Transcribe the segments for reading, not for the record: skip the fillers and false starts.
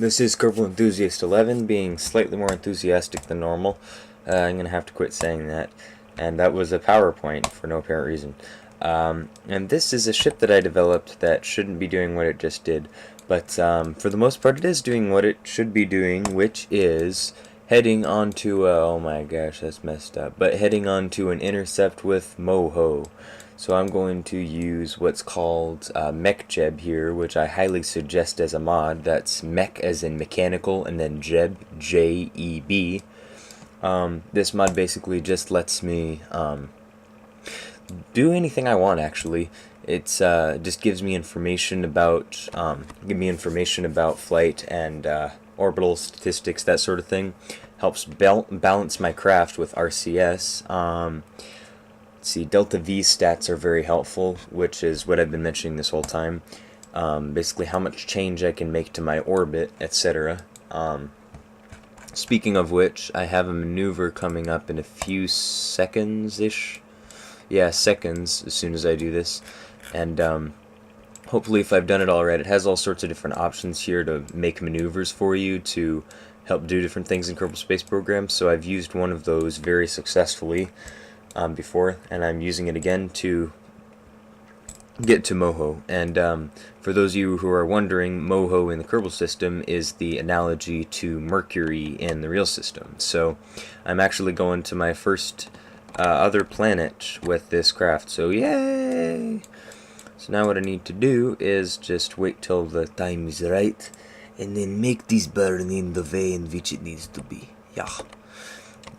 This is Kerbal Enthusiast 11, being slightly more enthusiastic than normal. I'm going to have to quit saying that. And that was a PowerPoint for no apparent reason. And this is a ship that I developed that shouldn't be doing what it just did. But for the most part, it is doing what it should be doing, which is heading onto oh my gosh, that's messed up. But heading onto an intercept with Moho. So I'm going to use what's called Mech here, which I highly suggest as a mod. That's mech as in mechanical, and then Jeb, J-E-B. This mod basically just lets me do anything I want. Actually, it's just gives me information about flight and orbital statistics, that sort of thing. Helps balance my craft with RCS. Let's see, Delta V stats are very helpful, which is what I've been mentioning this whole time. Basically how much change I can make to my orbit, etc. Speaking of which, I have a maneuver coming up in a few seconds-ish. Yeah, seconds, as soon as I do this. And hopefully, if I've done it all right, it has all sorts of different options here to make maneuvers for you to help do different things in Kerbal Space Program. So I've used one of those very successfully before, and I'm using it again to get to Moho. And for those of you who are wondering, Moho in the Kerbal system is the analogy to Mercury in the real system. So I'm actually going to my first other planet with this craft, so yay! So now what I need to do is just wait till the time is right, and then make this burn in the way in which it needs to be. Yeah.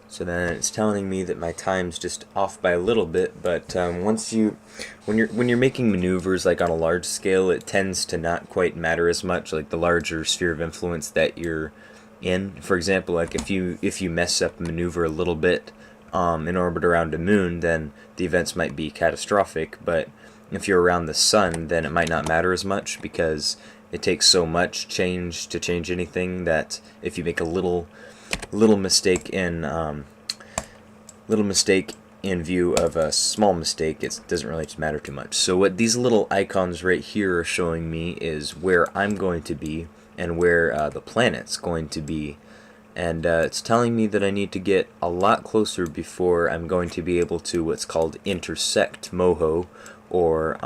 So then it's telling me that my time's just off by a little bit, but when you're making maneuvers like on a large scale, it tends to not quite matter as much, like the larger sphere of influence that you're in. For example, like if you mess up a maneuver a little bit in orbit around a moon, then the events might be catastrophic. But if you're around the sun, then it might not matter as much, because it takes so much change to change anything that if you make a little mistake in view of a small mistake, it doesn't really matter too much. So what these little icons right here are showing me is where I'm going to be and where the planet's going to be, and it's telling me that I need to get a lot closer before I'm going to be able to what's called intersect Moho, or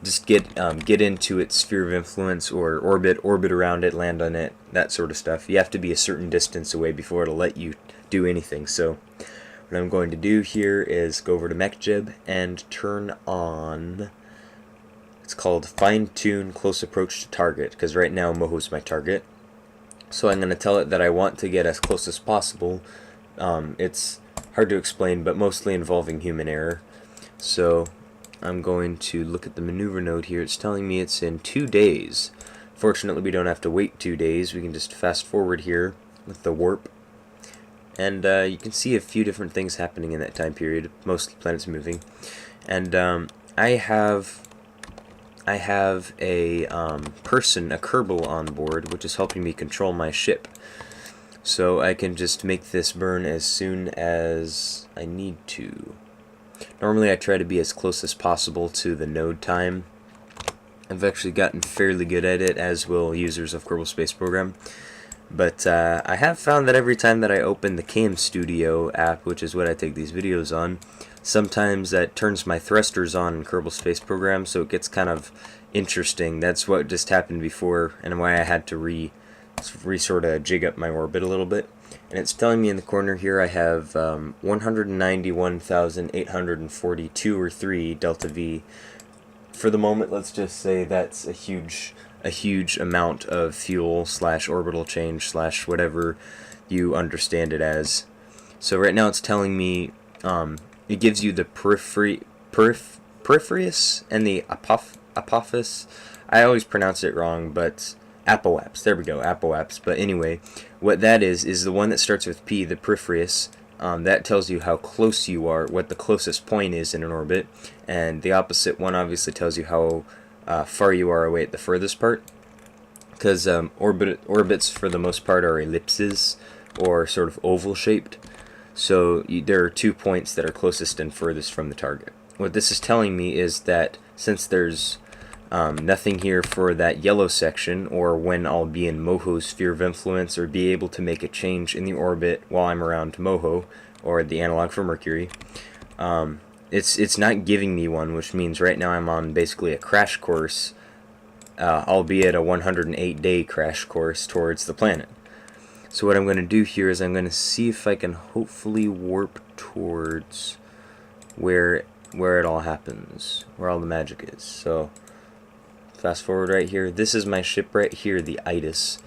just get into its sphere of influence, or orbit around it, land on it, that sort of stuff. You have to be a certain distance away before it'll let you do anything. So what I'm going to do here is go over to MechJib and turn on, it's called Fine Tune Close Approach to Target, because right now Moho's my target. So I'm going to tell it that I want to get as close as possible. It's hard to explain, but mostly involving human error. So I'm going to look at the maneuver node here. It's telling me it's in 2 days. Fortunately, we don't have to wait 2 days. We can just fast forward here with the warp. And you can see a few different things happening in that time period. Most of the planet's moving. And I have a Kerbal on board, which is helping me control my ship. So I can just make this burn as soon as I need to. Normally I try to be as close as possible to the node time. I've actually gotten fairly good at it, as will users of Kerbal Space Program. But I have found that every time that I open the Cam Studio app, which is what I take these videos on, sometimes that turns my thrusters on in Kerbal Space Program, so it gets kind of interesting. That's what just happened before, and why I had to sort of jig up my orbit a little bit. And it's telling me in the corner here I have 191,842 or 3 Delta V. For the moment, let's just say that's a huge amount of fuel / orbital change / whatever you understand it as. So right now it's telling me it gives you the periphery and the apophis. I always pronounce it wrong, but apoapse. There we go, apoapse. But anyway, what that is the one that starts with P, the peripheris. That tells you how close you are, what the closest point is in an orbit, and the opposite one obviously tells you how far you are away at the furthest part, because orbits for the most part are ellipses, or sort of oval shaped. So there are 2 points that are closest and furthest from the target. What this is telling me is that since there's Nothing here for that yellow section, or when I'll be in Moho's sphere of influence, or be able to make a change in the orbit while I'm around Moho, or the analog for Mercury. It's not giving me one, which means right now I'm on basically a crash course, albeit a 108-day crash course towards the planet. So what I'm going to do here is I'm going to see if I can hopefully warp towards where it all happens, where all the magic is. So fast forward right here. This is my ship right here, the Eitas.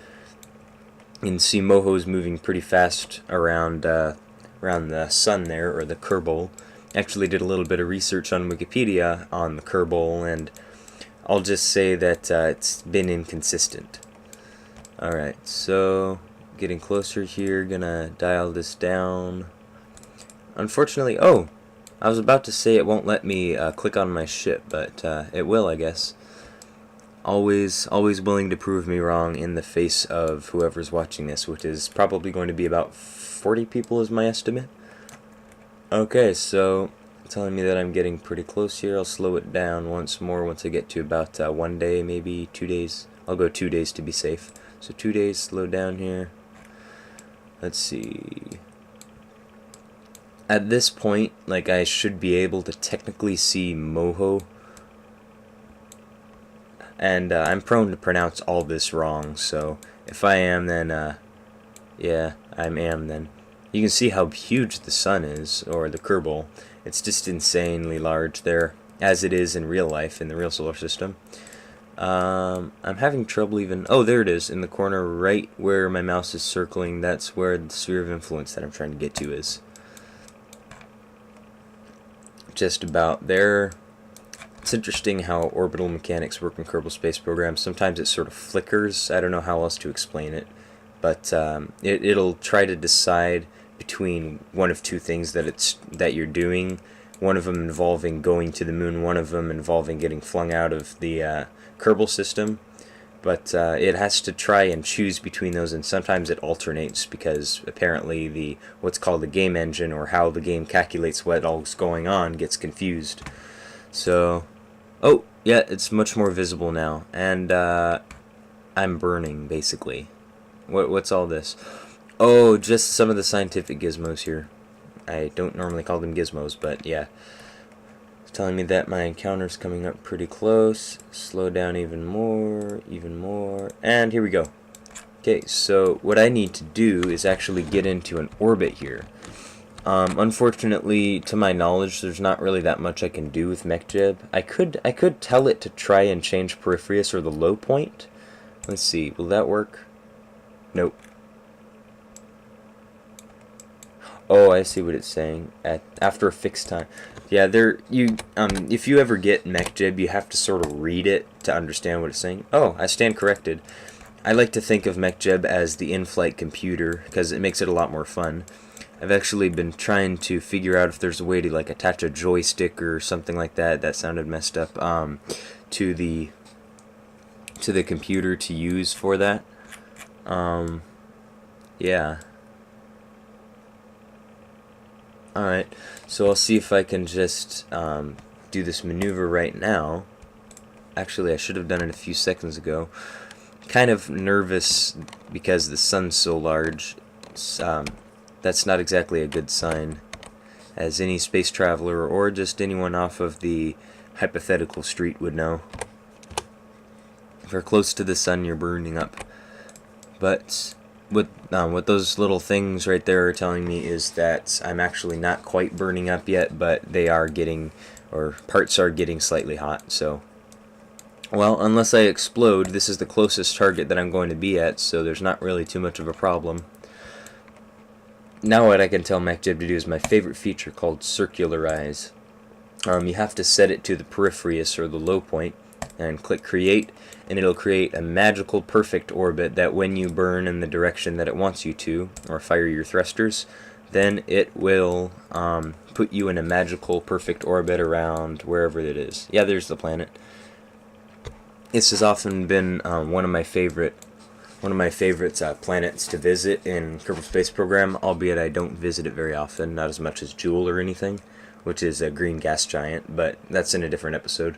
You can see Moho's moving pretty fast around the sun there, or the Kerbal. Actually did a little bit of research on Wikipedia on the Kerbal, and I'll just say that it's been inconsistent. Alright, so getting closer here, gonna dial this down. Unfortunately, I was about to say it won't let me click on my ship, but it will, I guess. Always willing to prove me wrong in the face of whoever's watching this, which is probably going to be about 40 people is my estimate. Okay, so telling me that I'm getting pretty close here. I'll slow it down once more once I get to about 1 day, maybe 2 days. I'll go 2 days to be safe. So 2 days, slow down here. Let's see. At this point, like, I should be able to technically see Moho. And I'm prone to pronounce all this wrong, so if I am, then, yeah, I am then. You can see how huge the sun is, or the Kerbal. It's just insanely large there, as it is in real life, in the real solar system. I'm having trouble even... Oh, there it is, in the corner right where my mouse is circling. That's where the sphere of influence that I'm trying to get to is. Just about there. It's interesting how orbital mechanics work in Kerbal Space Program. Sometimes it sort of flickers. I don't know how else to explain it. But it'll try to decide between one of two things that you're doing. One of them involving going to the moon, one of them involving getting flung out of the Kerbal system. But it has to try and choose between those, and sometimes it alternates because apparently what's called the game engine, or how the game calculates what all's going on, gets confused. So, oh yeah, it's much more visible now, and I'm burning basically. What's all this? Oh, just some of the scientific gizmos here. I don't normally call them gizmos, but yeah. It's telling me that my encounter's coming up pretty close. Slow down even more, and here we go. Okay, so what I need to do is actually get into an orbit here. Unfortunately, to my knowledge, there's not really that much I can do with MechJeb. I could tell it to try and change Peripherus or the low point. Let's see, will that work? Nope. Oh, I see what it's saying. After a fixed time. Yeah, if you ever get MechJeb, you have to sort of read it to understand what it's saying. Oh, I stand corrected. I like to think of MechJeb as the in-flight computer because it makes it a lot more fun. I've actually been trying to figure out if there's a way to like attach a joystick or something like that. That sounded messed up. To the computer to use for that. Yeah. Alright, so I'll see if I can just do this maneuver right now. Actually, I should have done it a few seconds ago. Kind of nervous because the sun's so large. That's not exactly a good sign, as any space traveler or just anyone off of the hypothetical street would know. If you're close to the sun, you're burning up. But what those little things right there are telling me is that I'm actually not quite burning up yet, but they are getting, or parts are getting slightly hot. So, well, unless I explode, this is the closest target that I'm going to be at, so there's not really too much of a problem. Now what I can tell MechJeb to do is my favorite feature called Circularize. You have to set it to the Peripherus, or the low point, and click Create, and it'll create a magical perfect orbit that when you burn in the direction that it wants you to, or fire your thrusters, then it will put you in a magical perfect orbit around wherever it is. Yeah, there's the planet. This has often been one of my favorite planets to visit in Kerbal Space Program, albeit I don't visit it very often, not as much as Jewel or anything, which is a green gas giant, but that's in a different episode.